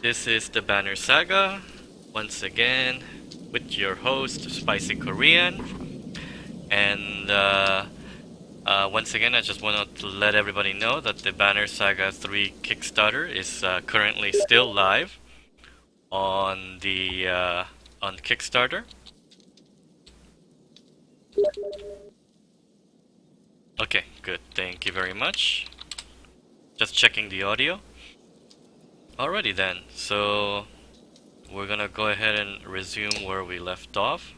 This is the Banner Saga, once again with your host, Spicy Korean. And once again, I just wanted to let everybody know that the Banner Saga 3 Kickstarter is currently still live on the on Kickstarter. Okay, good. Thank you very much. Just checking the audio. Alrighty then, so we're gonna go ahead and resume where we left off.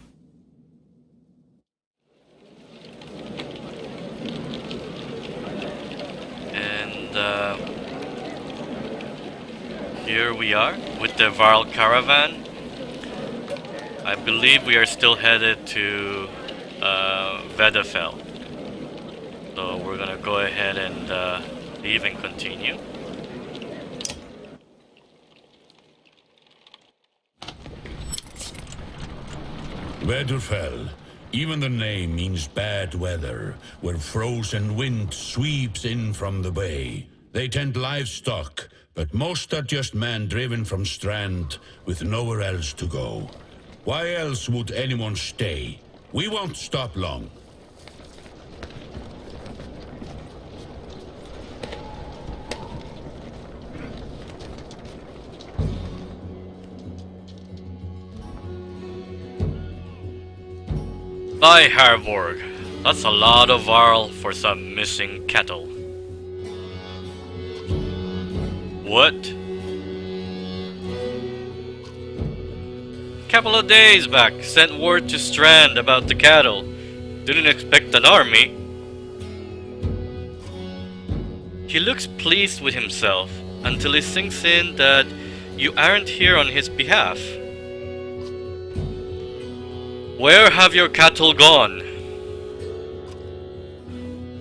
And here we are with the Varl caravan. I believe we are still headed to Vedafell. So we're gonna go ahead and leave and continue. Vedafell. Even the name means bad weather, where frozen wind sweeps in from the bay. They tend livestock, but most are just men driven from Strand with nowhere else to go. Why else would anyone stay? We won't stop long. By Harborg, that's a lot of Varl for some missing cattle. What? Couple of days back, sent word to Strand about the cattle. Didn't expect an army. He looks pleased with himself until it sinks in that you aren't here on his behalf. Where have your cattle gone?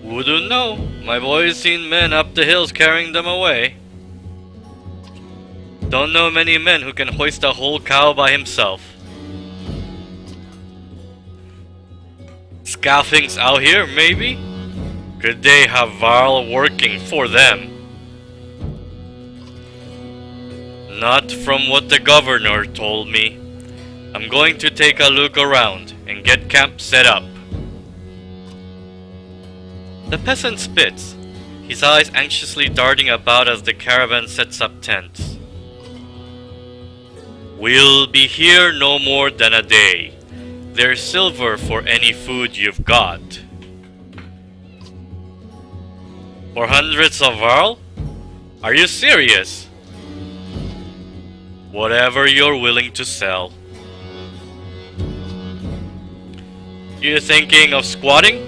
Wouldn't know. My boy's seen men up the hills carrying them away. Don't know many men who can hoist a whole cow by himself. Scoffings out here, maybe? Could they have Varl working for them? Not from what the governor told me. I'm going to take a look around and get camp set up. The peasant spits, his eyes anxiously darting about as the caravan sets up tents. We'll be here no more than a day. There's silver for any food you've got. For hundreds of Varl? Are you serious? Whatever you're willing to sell. You thinking of squatting?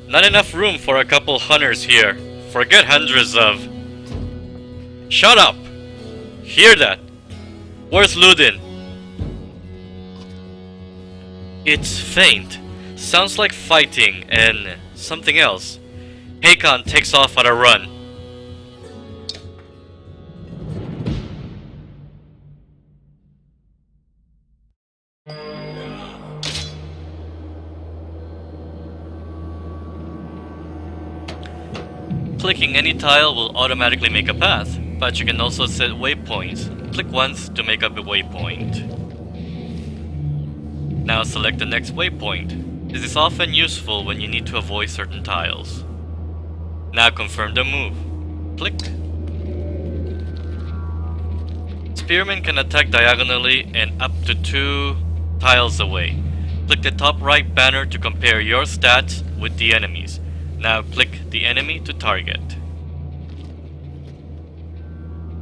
Not enough room for a couple hunters here. Forget hundreds of... Shut up! Hear that? Where's Ludin? It's faint. Sounds like fighting and something else. Hakon takes off at a run. Clicking any tile will automatically make a path, but you can also set waypoints. Click once to make up a waypoint. Now select the next waypoint. This is often useful when you need to avoid certain tiles. Now confirm the move. Click. Spearmen can attack diagonally and up to 2 tiles away. Click the top right banner to compare your stats with the enemy's. Now click the enemy to target.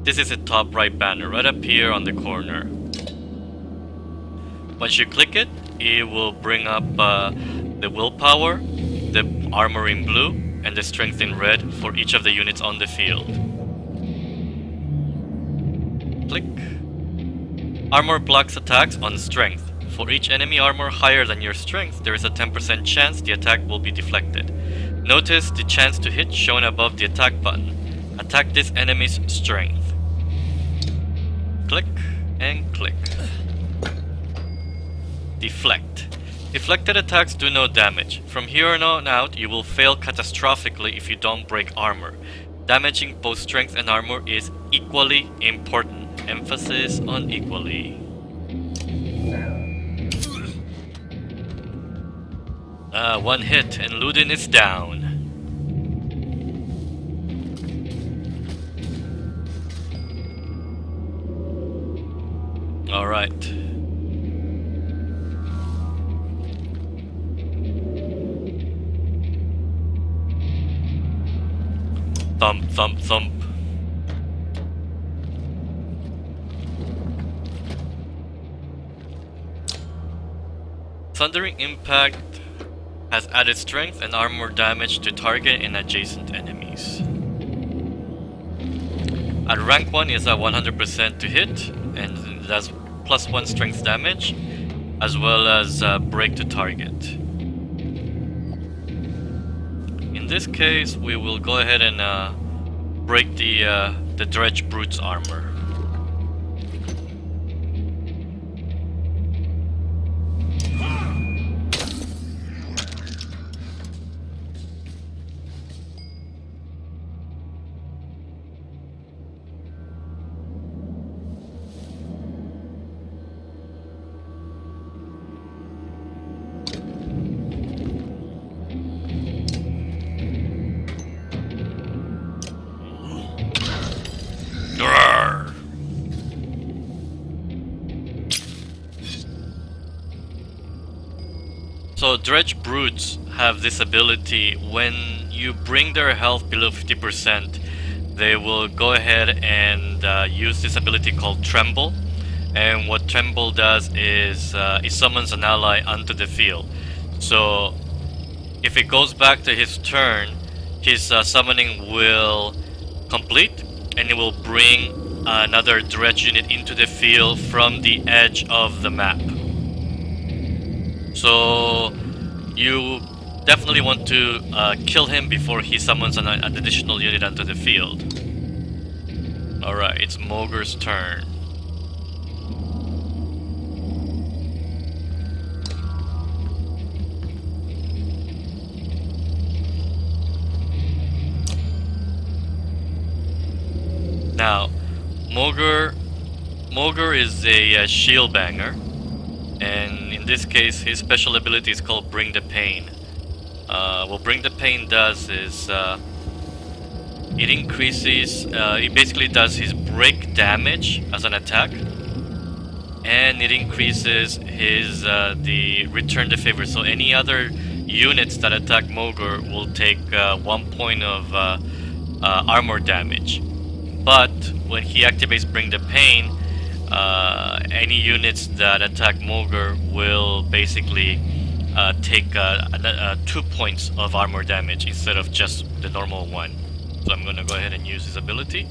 This is the top right banner right up here on the corner. Once you click it, it will bring up the willpower, the armor in blue, and the strength in red for each of the units on the field. Click. Armor blocks attacks on strength. For each enemy armor higher than your strength, there is a 10% chance the attack will be deflected. Notice the chance to hit shown above the attack button. Attack this enemy's strength. Click and click. Deflect. Deflected attacks do no damage. From here on out, you will fail catastrophically if you don't break armor. Damaging both strength and armor is equally important Emphasis on equally. One hit and Ludin is down. Alright. Thump, thump, thump. Thundering Impact has added strength and armor damage to target and adjacent enemies. At rank 1 is at 100% to hit, and that's +1 strength damage, as well as break to target. In this case, we will go ahead and break the Dredge Brute's armor. So Dredge Brutes have this ability: when you bring their health below 50%, they will go ahead and use this ability called Tremble. And what Tremble does is it summons an ally onto the field. So if it goes back to his turn, his summoning will complete, and it will bring another Dredge unit into the field from the edge of the map. So you definitely want to kill him before he summons an additional unit onto the field. Alright, it's Mogur's turn. Now, Mogur is a shield banger, and in this case, his special ability is called Bring the Pain. What Bring the Pain does is it increases, it basically does his break damage as an attack, and it increases his the return the favor. So any other units that attack Mogur will take 1 point of armor damage. But when he activates Bring the Pain, any units that attack Mogur will basically take 2 points of armor damage instead of just the normal one. So I'm gonna go ahead and use his ability.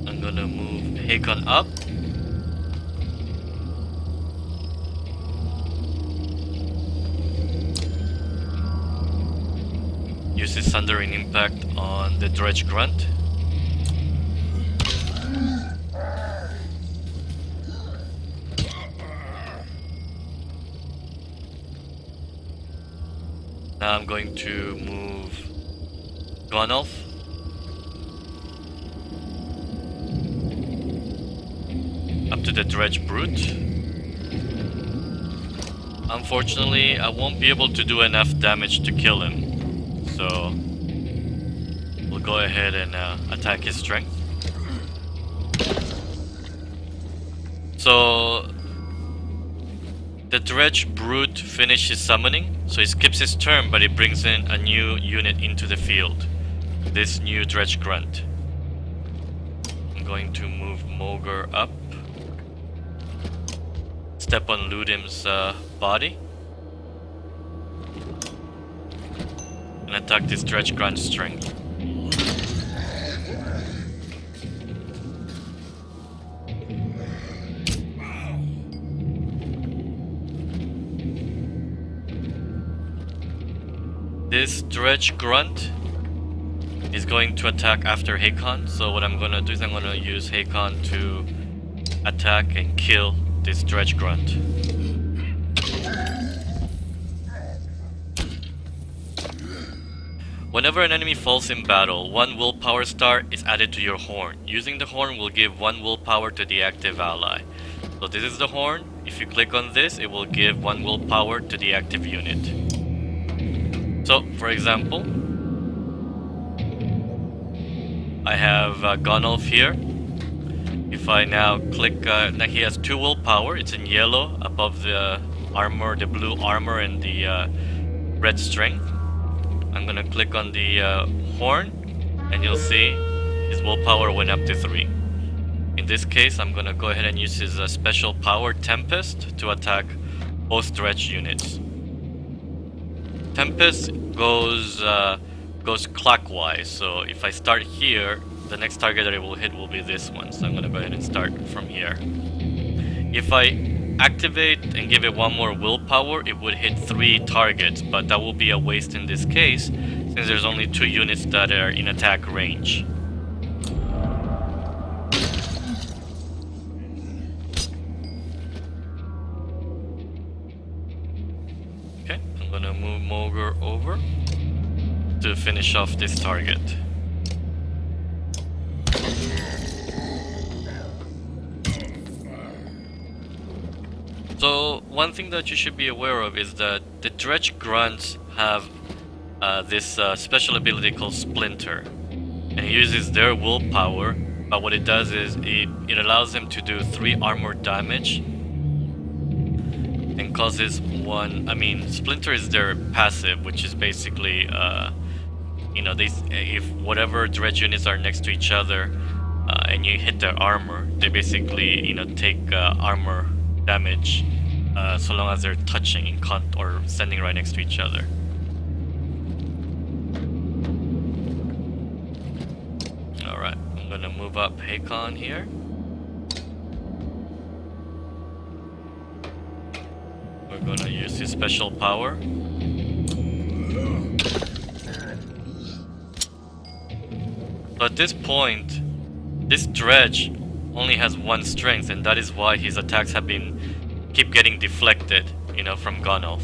I'm gonna move Hakon up. Use his Thundering Impact on the Dredge Grunt. Now I'm going to move Gonolf. Up to the Dredge Brute. Unfortunately, I won't be able to do enough damage to kill him. So we'll go ahead and attack his strength. So the Dredge Brute finishes summoning, so he skips his turn, but he brings in a new unit into the field. This new Dredge Grunt. I'm going to move Mogur up. Step on Ludim's body. And attack this Dredge Grunt's strength. This Dredge Grunt He's going to attack after Hakon, so what I'm gonna do is I'm gonna use Hakon to attack and kill this Dredge Grunt. Whenever an enemy falls in battle, 1 willpower star is added to your horn. Using the horn will give 1 willpower to the active ally. So this is the horn. If you click on this, it will give 1 willpower to the active unit. So, for example, I have Gonolf here. If I now click, now he has 2 willpower. It's in yellow above the armor, the blue armor and the red strength. I'm gonna click on the horn, and you'll see his willpower went up to 3. In this case, I'm gonna go ahead and use his special power, Tempest, to attack both Dredge units. Tempest goes clockwise, so if I start here, the next target that it will hit will be this one, so I'm gonna go ahead and start from here. If I activate and give it 1 more willpower, it would hit 3 targets, but that will be a waste in this case, since there's only 2 units that are in attack range. Okay, I'm gonna move Mogre over to finish off this target. So, one thing that you should be aware of is that the Dredge Grunts have this special ability called Splinter. And it uses their willpower, but what it does is it allows them to do 3 armor damage and causes 1... I mean, Splinter is their passive, which is basically, you know, if whatever Dredge units are next to each other and you hit their armor, they basically, you know, take armor damage so long as they're touching or standing right next to each other. Alright, I'm gonna move up Hakon here. We're gonna use his special power. So at this point, this Dredge only has 1 strength, and that is why his attacks have been keep getting deflected, you know, from Gonolf.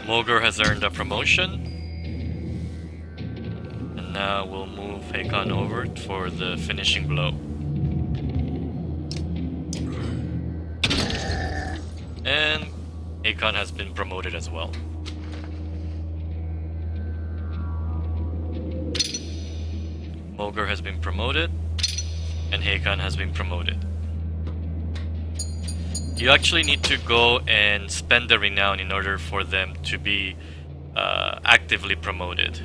Mogre has earned a promotion. And now we'll move Hakon over for the finishing blow. And Hakon has been promoted as well. Mogre has been promoted, and Hakon has been promoted. You actually need to go and spend the renown in order for them to be actively promoted.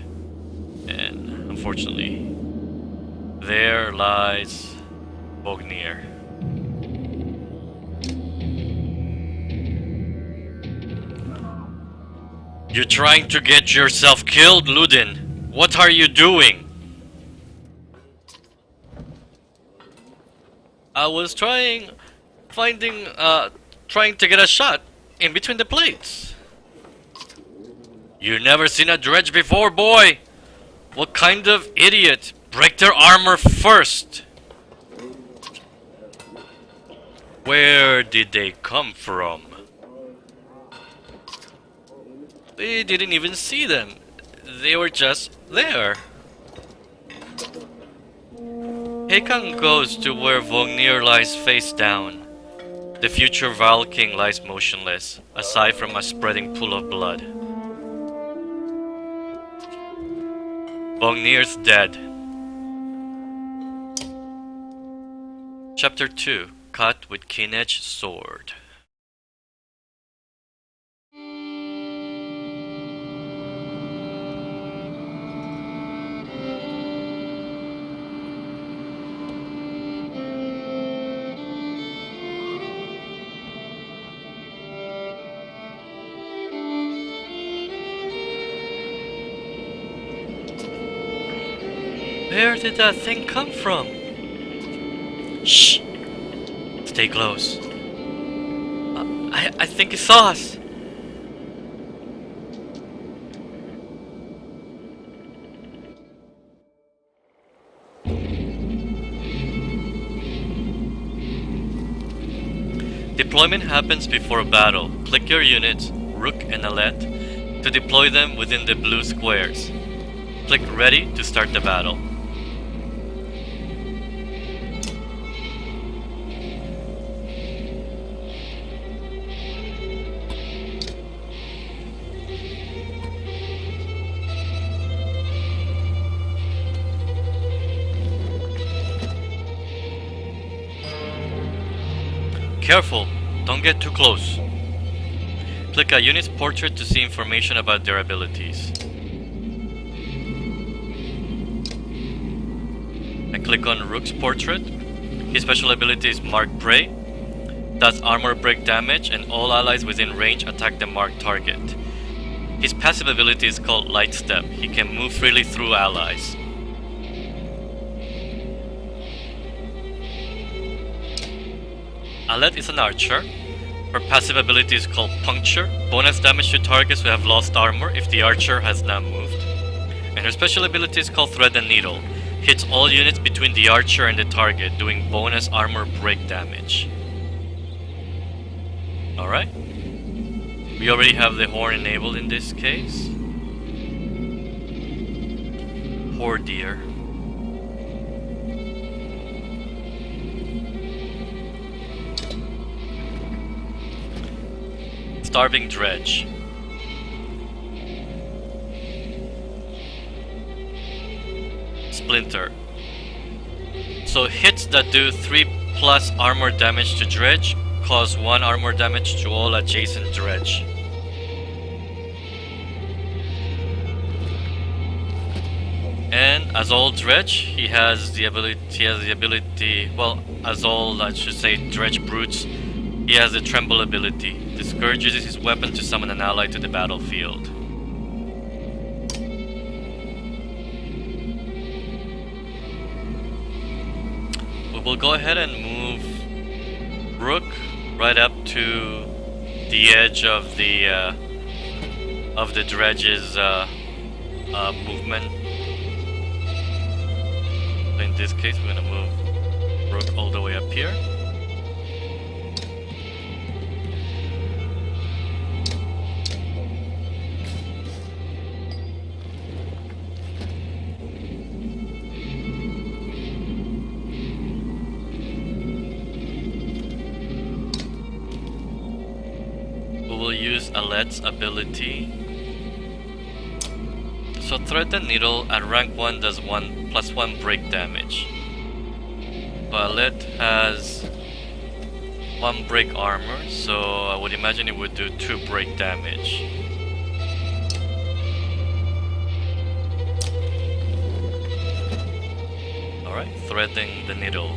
And unfortunately, there lies Vognir. You're trying to get yourself killed, Ludin. What are you doing? I was trying to get a shot in between the plates. You never seen a Dredge before, boy? What kind of idiot? Break their armor first. Where did they come from? We didn't even see them. They were just there. Hakon goes to where Vognir lies face down. The future Val King lies motionless, aside from a spreading pool of blood. Vognir's dead. Chapter 2. Cut with Keen-edged Sword. Where did that thing come from? Shh! Stay close. I think it saw us. Deployment happens before a battle. Click your units, Rook and Alet, to deploy them within the blue squares. Click Ready to start the battle. Careful, don't get too close. Click a unit's portrait to see information about their abilities. And click on Rook's portrait. His special ability is Mark Prey. Does armor break damage and all allies within range attack the marked target. His passive ability is called Light Step. He can move freely through allies. Alet is an archer. Her passive ability is called Puncture. Bonus damage to targets who have lost armor if the archer has not moved. And her special ability is called Thread and Needle. Hits all units between the archer and the target, doing bonus armor break damage. Alright. We already have the horn enabled in this case. Poor dear. Starving Dredge. Splinter. So hits that do 3+ armor damage to Dredge cause 1 armor damage to all adjacent Dredge. And as all Dredge, he has the ability, well, as all, I should say, Dredge Brutes, he has the Tremble ability. The Scourge uses his weapon to summon an ally to the battlefield. We will go ahead and move Rook right up to the edge of the Dredge's movement. So in this case, we're gonna move Rook all the way up here. Use Alet's ability. So Thread and Needle at rank 1 does +1 break damage. So Alet has 1 break armor, so I would imagine it would do 2 break damage. Alright, threading the needle.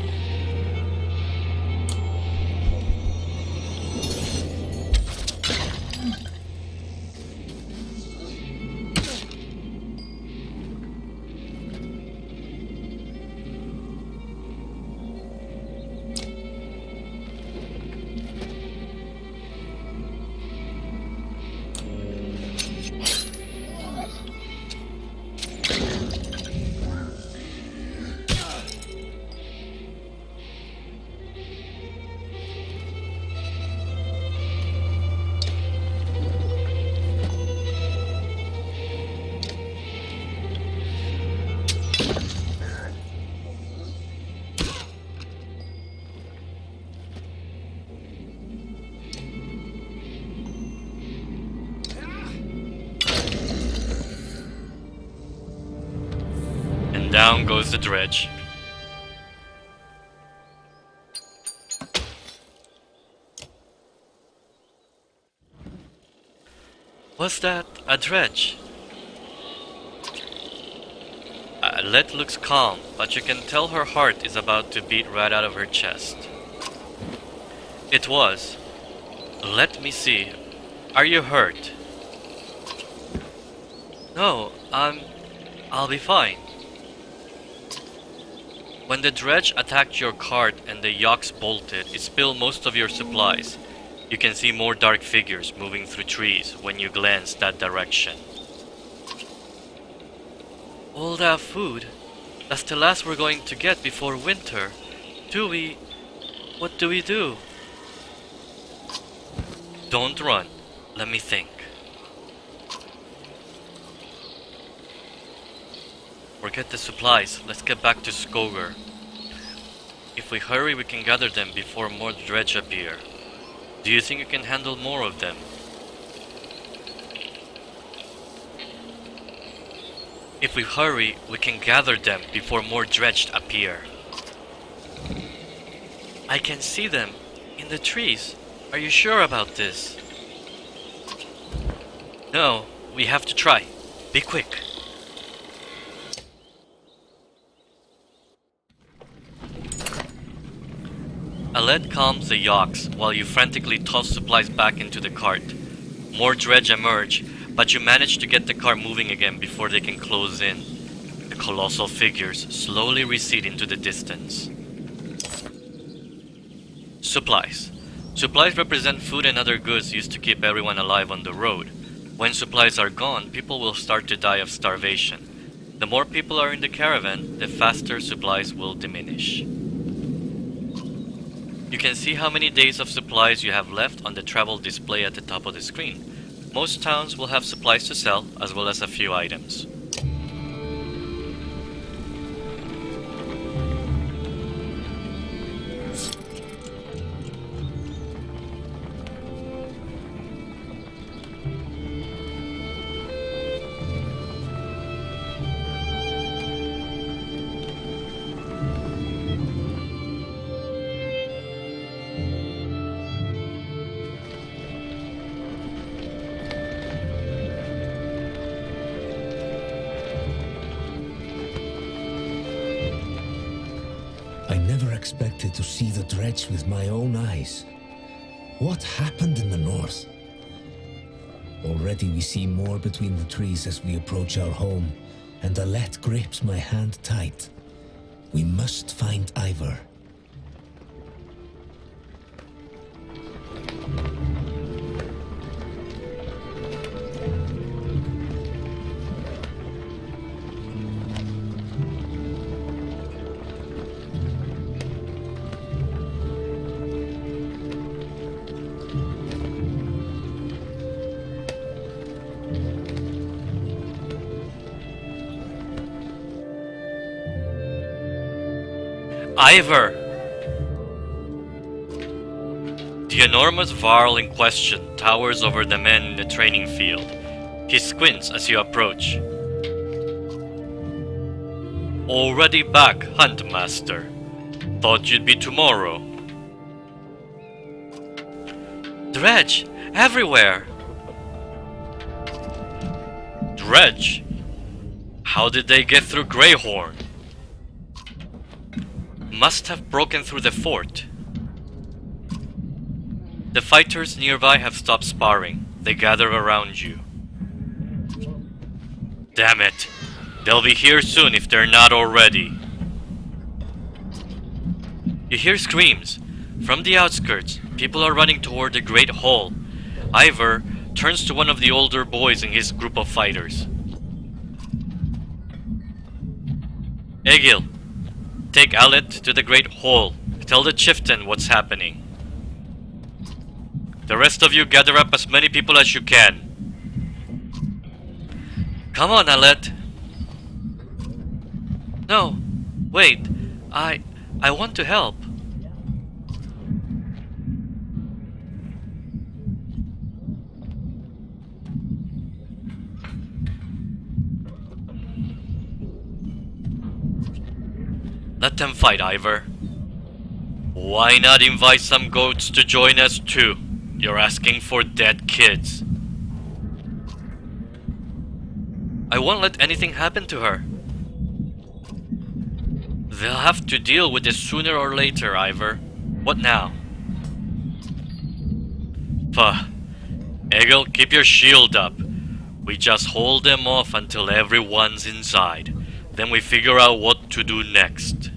Down goes the Dredge. Was that a Dredge? Alet looks calm, but you can tell her heart is about to beat right out of her chest. It was. Let me see. Are you hurt? No, I'll be fine. When the dredge attacked your cart and the yaks bolted, it spilled most of your supplies. You can see more dark figures moving through trees when you glance that direction. All that food? That's the last we're going to get before winter. What do we do? Don't run. Let me think. Forget the supplies. Let's get back to Skoger. If we hurry, we can gather them before more dredge appear. Do you think you can handle more of them? If we hurry, we can gather them before more dredge appear. I can see them in the trees. Are you sure about this? No, we have to try. Be quick. Aled calms the yaks while you frantically toss supplies back into the cart. More dredge emerge, but you manage to get the cart moving again before they can close in. The colossal figures slowly recede into the distance. Supplies. Supplies represent food and other goods used to keep everyone alive on the road. When supplies are gone, people will start to die of starvation. The more people are in the caravan, the faster supplies will diminish. You can see how many days of supplies you have left on the travel display at the top of the screen. Most towns will have supplies to sell, as well as a few items. I never expected to see the dredge with my own eyes. What happened in the north? Already we see more between the trees as we approach our home, and Alette grips my hand tight. We must find Ivor. Ivor! The enormous Varl in question towers over the men in the training field. He squints as you approach. Already back, Huntmaster. Thought you'd be tomorrow. Dredge! Everywhere! Dredge? How did they get through Greyhorn? Must have broken through the fort. The fighters nearby have stopped sparring. They gather around you. Damn it! They'll be here soon if they're not already. You hear screams. From the outskirts, people are running toward the Great Hall. Ivor turns to one of the older boys in his group of fighters. Egil, take Alet to the Great Hall. Tell the chieftain what's happening. The rest of you gather up as many people as you can. Come on, Alet. No, wait. I want to help. Let them fight, Ivor. Why not invite some goats to join us too? You're asking for dead kids. I won't let anything happen to her. They'll have to deal with this sooner or later, Ivor. What now? Puh. Egil, keep your shield up. We just hold them off until everyone's inside. Then we figure out what to do next.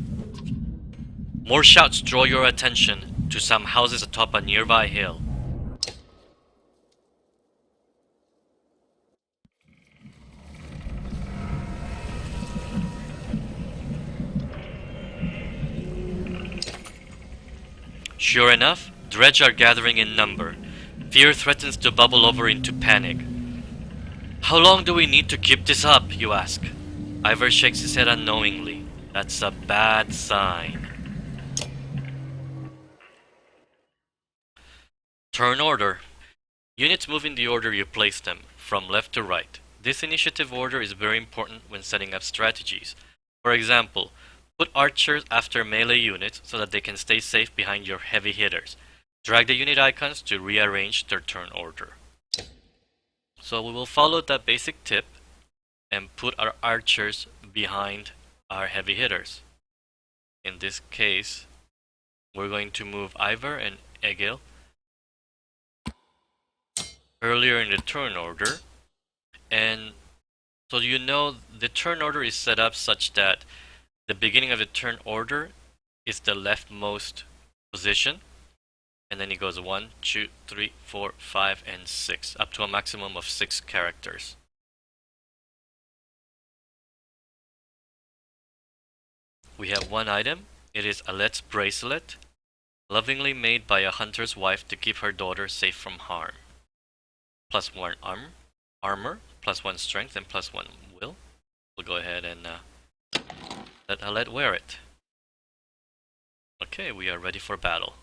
More shouts draw your attention to some houses atop a nearby hill. Sure enough, Dredge are gathering in number. Fear threatens to bubble over into panic. How long do we need to keep this up, you ask? Ivor shakes his head unknowingly. That's a bad sign. Turn order. Units move in the order you place them, from left to right. This initiative order is very important when setting up strategies. For example, put archers after melee units so that they can stay safe behind your heavy hitters. Drag the unit icons to rearrange their turn order. So we will follow that basic tip and put our archers behind our heavy hitters. In this case, we're going to move Ivor and Egil earlier in the turn order. And so you know the turn order is set up such that the beginning of the turn order is the leftmost position. And then it goes 1, 2, 3, 4, 5, and 6, up to a maximum of 6 characters. We have one item. It is Alet's bracelet, lovingly made by a hunter's wife to keep her daughter safe from harm. +1 armor, +1 strength, and +1 will. We'll go ahead and let Alet wear it. Okay, we are ready for battle.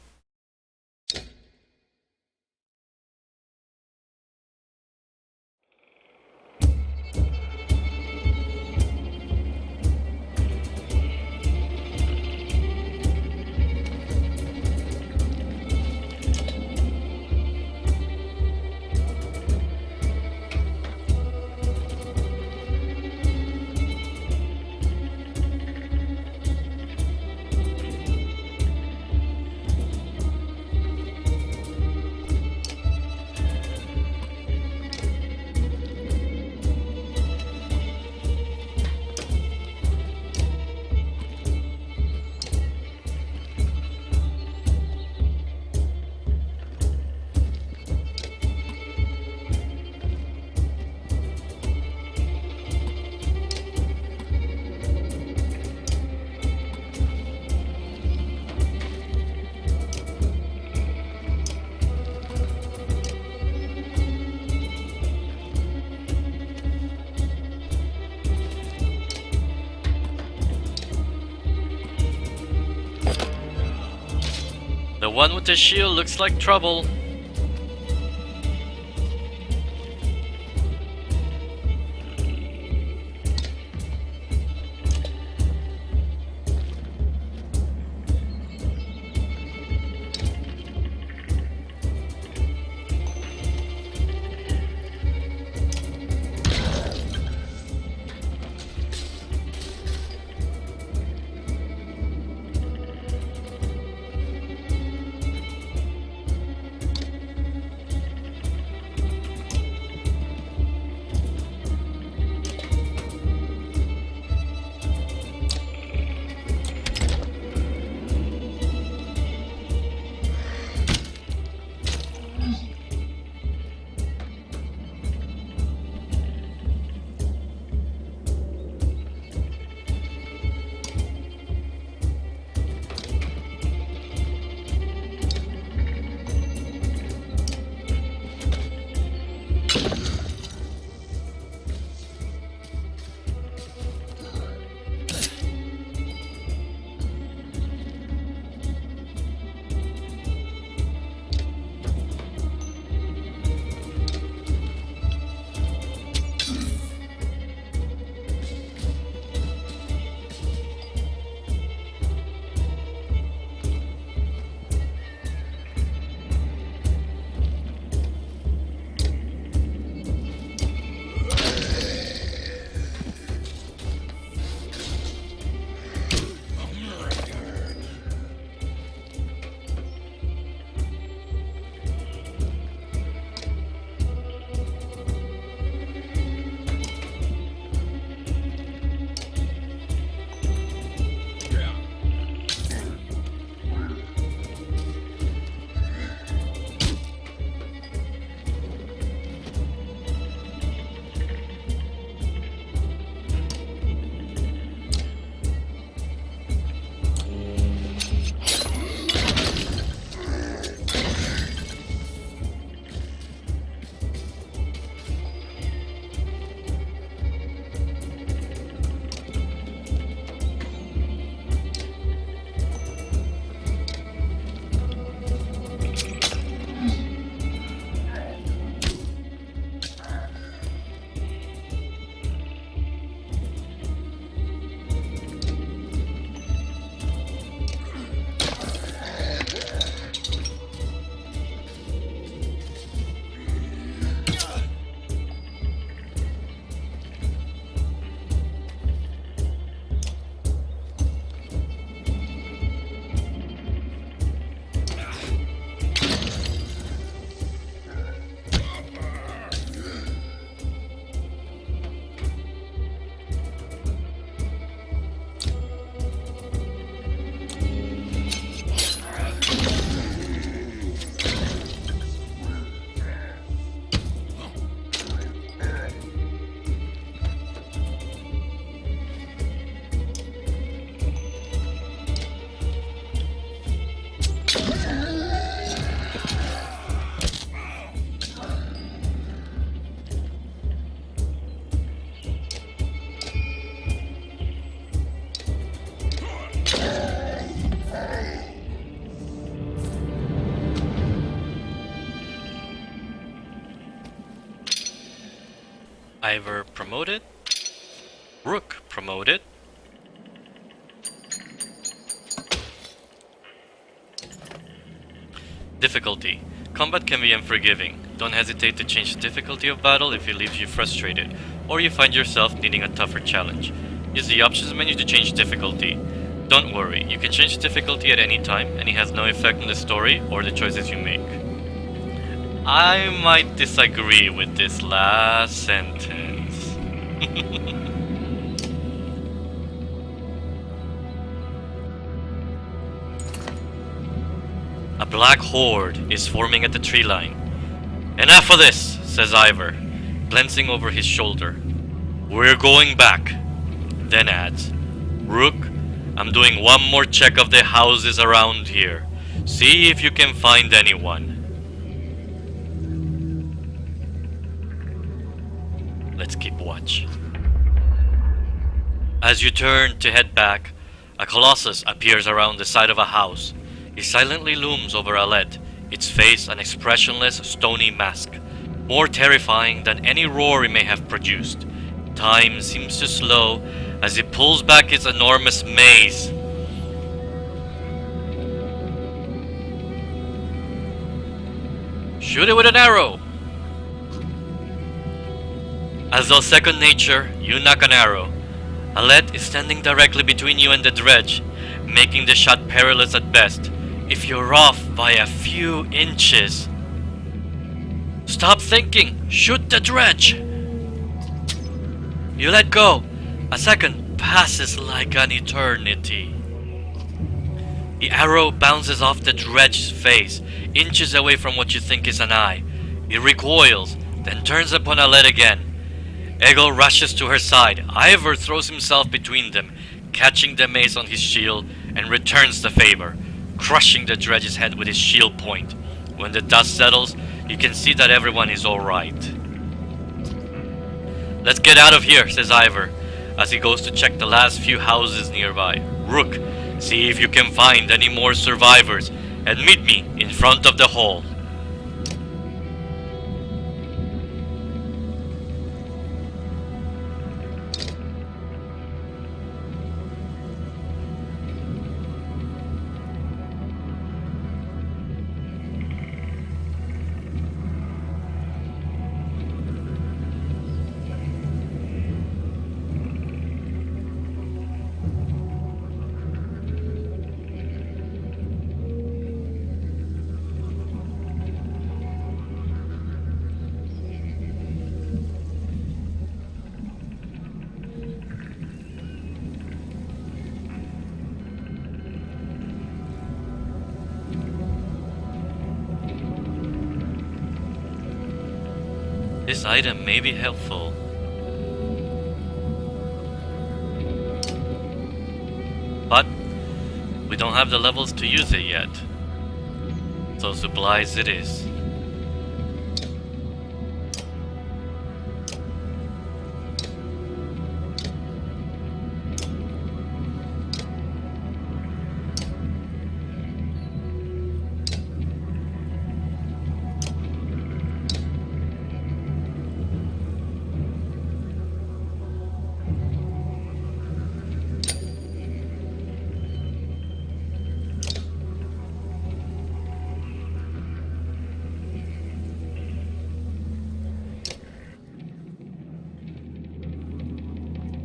The one with the shield looks like trouble. Ivor promoted. Rook promoted. Difficulty. Combat can be unforgiving. Don't hesitate to change the difficulty of battle if it leaves you frustrated, or you find yourself needing a tougher challenge. Use the options menu to change difficulty. Don't worry, you can change difficulty at any time, and it has no effect on the story or the choices you make. I might disagree with this last sentence. A black horde is forming at the tree line. Enough of this, says Ivor, glancing over his shoulder. We're going back. Then adds, Rook, I'm doing one more check of the houses around here. See if you can find anyone. Let's keep watch. As you turn to head back, a colossus appears around the side of a house. He silently looms over Alette, its face an expressionless, stony mask, more terrifying than any roar he may have produced. Time seems to slow as he pulls back its enormous mace. Shoot it with an arrow! As though second nature, you knock an arrow. Alette is standing directly between you and the dredge, making the shot perilous at best. If you're off by a few inches... Stop thinking! Shoot the dredge! You let go. A second passes like an eternity. The arrow bounces off the dredge's face, inches away from what you think is an eye. It recoils, then turns upon Alette again. Egil rushes to her side. Ivor throws himself between them, catching the mace on his shield, and returns the favor, crushing the dredge's head with his shield point. When the dust settles, you can see that everyone is alright. Let's get out of here, says Ivor, as he goes to check the last few houses nearby. Rook, see if you can find any more survivors, and meet me in front of the hall. This item may be helpful. But we don't have the levels to use it yet. So supplies it is.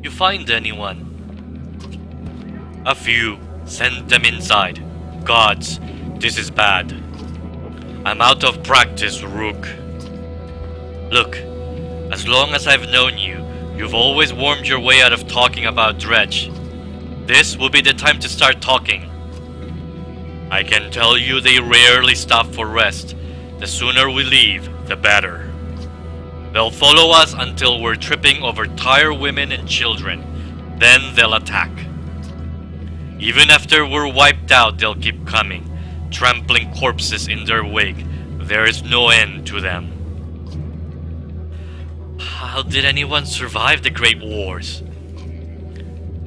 You find anyone? A few. Send them inside. Gods, this is bad. I'm out of practice, Rook. Look, as long as I've known you, you've always wormed your way out of talking about Dredge. This will be the time to start talking. I can tell you they rarely stop for rest. The sooner we leave, the better. They'll follow us until we're tripping over tired women and children. Then they'll attack. Even after we're wiped out, they'll keep coming, trampling corpses in their wake. There is no end to them. How did anyone survive the Great Wars?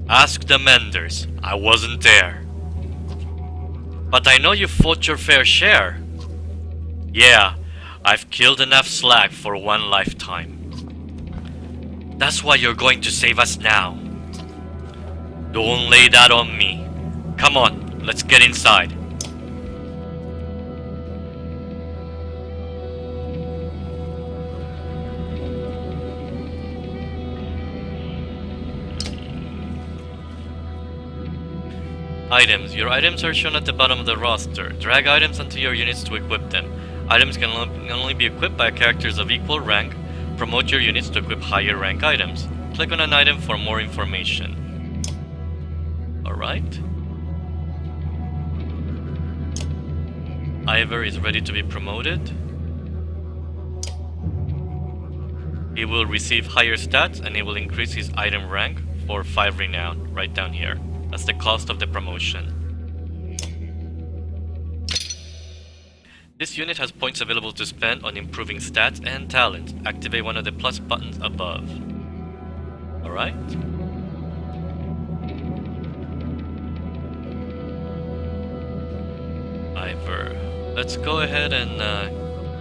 Ask the Menders. I wasn't there. But I know you fought your fair share. Yeah, I've killed enough slag for one lifetime. That's why you're going to save us now. Don't lay that on me. Come on, let's get inside. Items. Your items are shown at the bottom of the roster. Drag items onto your units to equip them. Items can only be equipped by characters of equal rank. Promote your units to equip higher rank items. Click on an item for more information. Alright. Ivor is ready to be promoted. He will receive higher stats and it will increase his item rank for 5 renown, right down here. That's the cost of the promotion. This unit has points available to spend on improving stats and talents. Activate one of the plus buttons above. Alright. Ivor. Let's go ahead and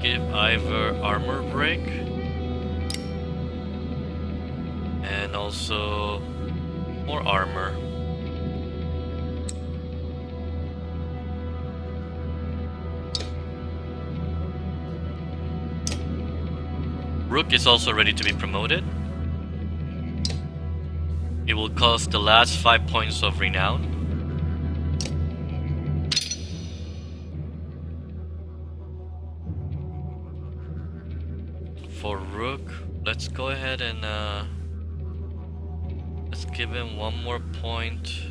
give Ivor armor break. And also more armor. Rook is also ready to be promoted. It will cost the last 5 points of renown. For Rook, let's go ahead and let's give him 1 more point.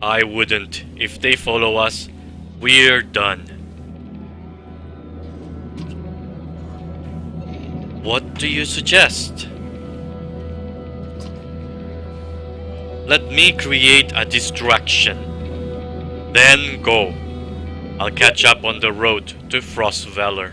I wouldn't. If they follow us, we're done. What do you suggest? Let me create a distraction. Then go. I'll catch up on the road to Frost Valor.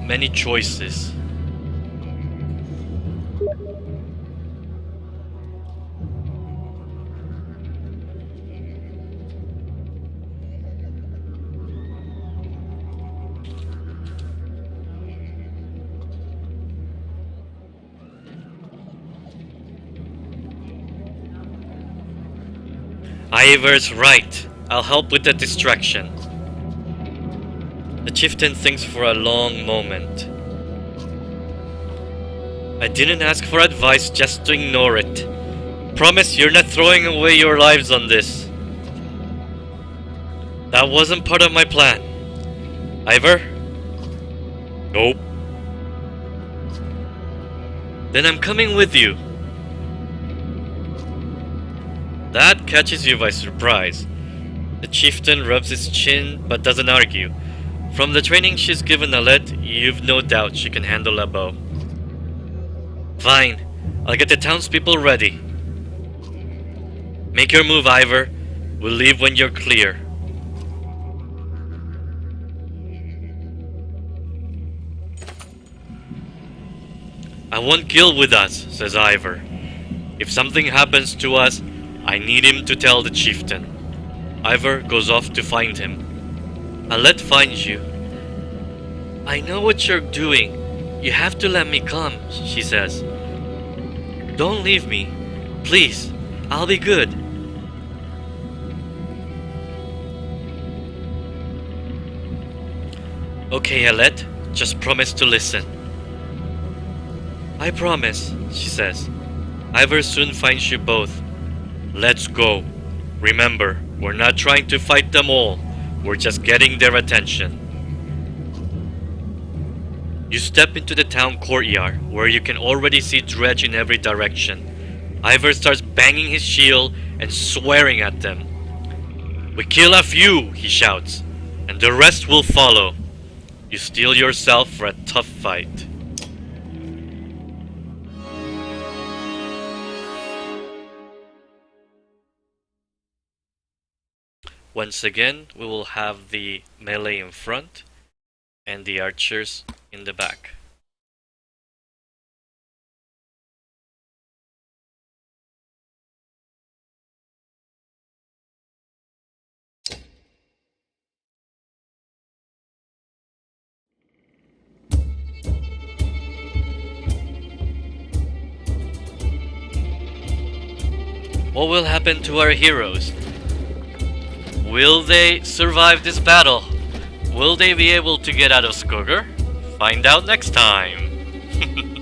Many choices. Ivor's right. I'll help with the distraction. The chieftain thinks for a long moment. I didn't ask for advice just to ignore it. Promise you're not throwing away your lives on this. That wasn't part of my plan. Ivor? Nope. Then I'm coming with you. That catches you by surprise. The chieftain rubs his chin but doesn't argue. From the training she's given Alette, you've no doubt she can handle a bow. Fine, I'll get the townspeople ready. Make your move, Ivor. We'll leave when you're clear. I want Gil with us, says Ivor. If something happens to us, I need him to tell the chieftain. Ivor goes off to find him. Alette finds you. I know what you're doing. You have to let me come, she says. Don't leave me. Please, I'll be good. Okay, Alette, just promise to listen. I promise, she says. Ivor soon finds you both. Let's go. Remember, we're not trying to fight them all. We're just getting their attention. You step into the town courtyard, where you can already see dredge in every direction. Ivor starts banging his shield and swearing at them. We kill a few, he shouts, and the rest will follow. You steel yourself for a tough fight. Once again, we will have the melee in front and the archers in the back. What will happen to our heroes? Will they survive this battle? Will they be able to get out of Skogr? Find out next time!